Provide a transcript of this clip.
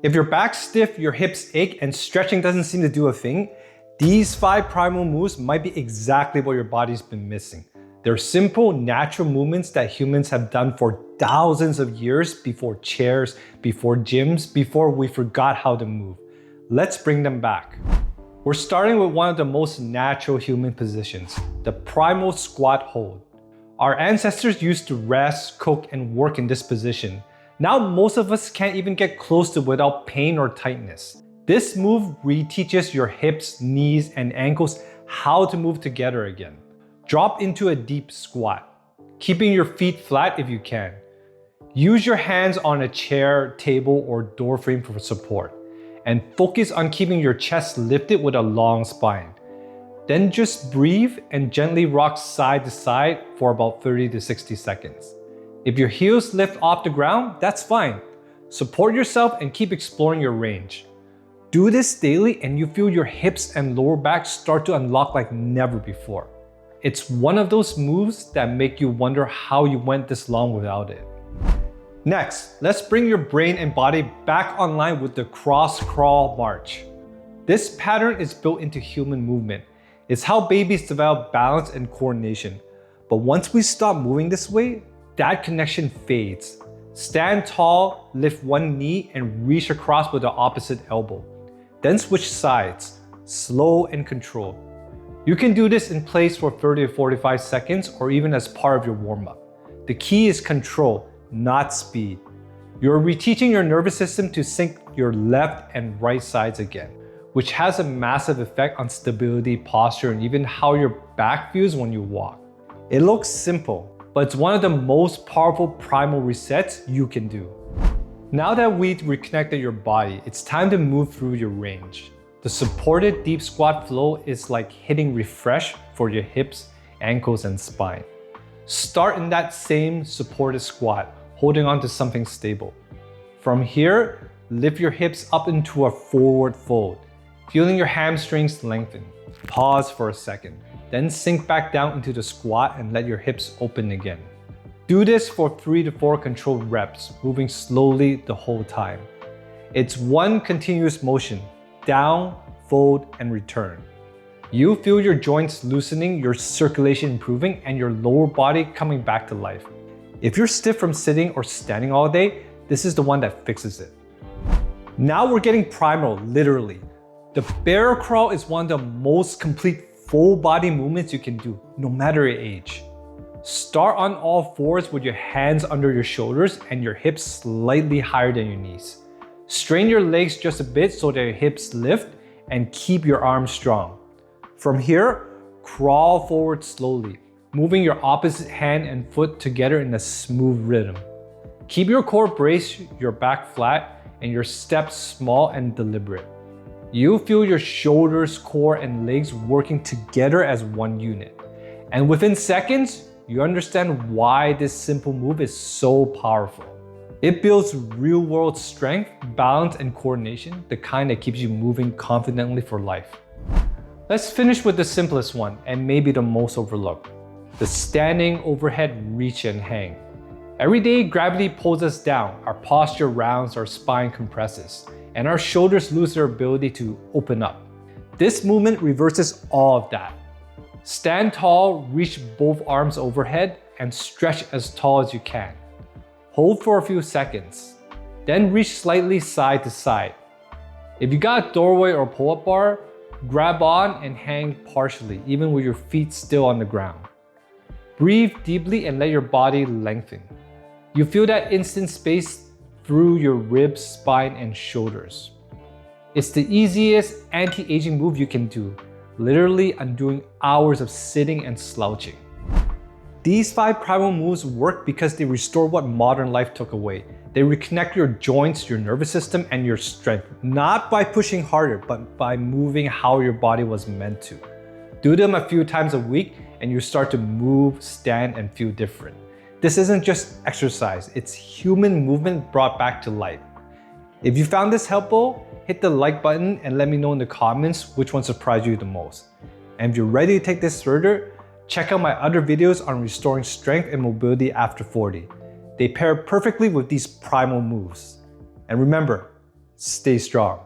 If your back's stiff, your hips ache, and stretching doesn't seem to do a thing, these 5 primal moves might be exactly what your body's been missing. They're simple, natural movements that humans have done for thousands of years before chairs, before gyms, before we forgot how to move. Let's bring them back. We're starting with one of the most natural human positions, the primal squat hold. Our ancestors used to rest, cook, and work in this position. Now most of us can't even get close to it without pain or tightness. This move reteaches your hips, knees, and ankles how to move together again. Drop into a deep squat, keeping your feet flat if you can. Use your hands on a chair, table, or door frame for support, and focus on keeping your chest lifted with a long spine. Then just breathe and gently rock side to side for about 30 to 60 seconds. If your heels lift off the ground, that's fine. Support yourself and keep exploring your range. Do this daily and you feel your hips and lower back start to unlock like never before. It's one of those moves that make you wonder how you went this long without it. Next, let's bring your brain and body back online with the cross crawl march. This pattern is built into human movement. It's how babies develop balance and coordination. But once we stop moving this way, that connection fades. Stand tall, lift one knee, and reach across with the opposite elbow. Then switch sides, slow and controlled. You can do this in place for 30 to 45 seconds or even as part of your warm-up. The key is control, not speed. You're reteaching your nervous system to sync your left and right sides again, which has a massive effect on stability, posture, and even how your back feels when you walk. It looks simple, but it's one of the most powerful primal resets you can do. Now that we've reconnected your body, it's time to move through your range. The supported deep squat flow is like hitting refresh for your hips, ankles, and spine. Start in that same supported squat, holding on to something stable. From here, lift your hips up into a forward fold, feeling your hamstrings lengthen. Pause for a second, then sink back down into the squat and let your hips open again. Do this for 3 to 4 controlled reps, moving slowly the whole time. It's one continuous motion, down, fold, and return. You feel your joints loosening, your circulation improving, and your lower body coming back to life. If you're stiff from sitting or standing all day, this is the one that fixes it. Now we're getting primal, literally. The bear crawl is one of the most complete full body movements you can do, no matter your age. Start on all fours with your hands under your shoulders and your hips slightly higher than your knees. Strain your legs just a bit so that your hips lift and keep your arms strong. From here, crawl forward slowly, moving your opposite hand and foot together in a smooth rhythm. Keep your core braced, your back flat, and your steps small and deliberate. You feel your shoulders, core, and legs working together as one unit. And within seconds, you understand why this simple move is so powerful. It builds real-world strength, balance, and coordination, the kind that keeps you moving confidently for life. Let's finish with the simplest one, and maybe the most overlooked. The standing overhead reach and hang. Every day, gravity pulls us down, our posture rounds, our spine compresses, and our shoulders lose their ability to open up. This movement reverses all of that. Stand tall, reach both arms overhead, and stretch as tall as you can. Hold for a few seconds, then reach slightly side to side. If you got a doorway or pull-up bar, grab on and hang partially, even with your feet still on the ground. Breathe deeply and let your body lengthen. You feel that instant space through your ribs, spine, and shoulders. It's the easiest anti-aging move you can do, literally undoing hours of sitting and slouching. These 5 primal moves work because they restore what modern life took away. They reconnect your joints, your nervous system, and your strength, not by pushing harder, but by moving how your body was meant to. Do them a few times a week and you start to move, stand, and feel different. This isn't just exercise, it's human movement brought back to life. If you found this helpful, hit the like button and let me know in the comments which one surprised you the most. And if you're ready to take this further, check out my other videos on restoring strength and mobility after 40. They pair perfectly with these primal moves. And remember, stay strong.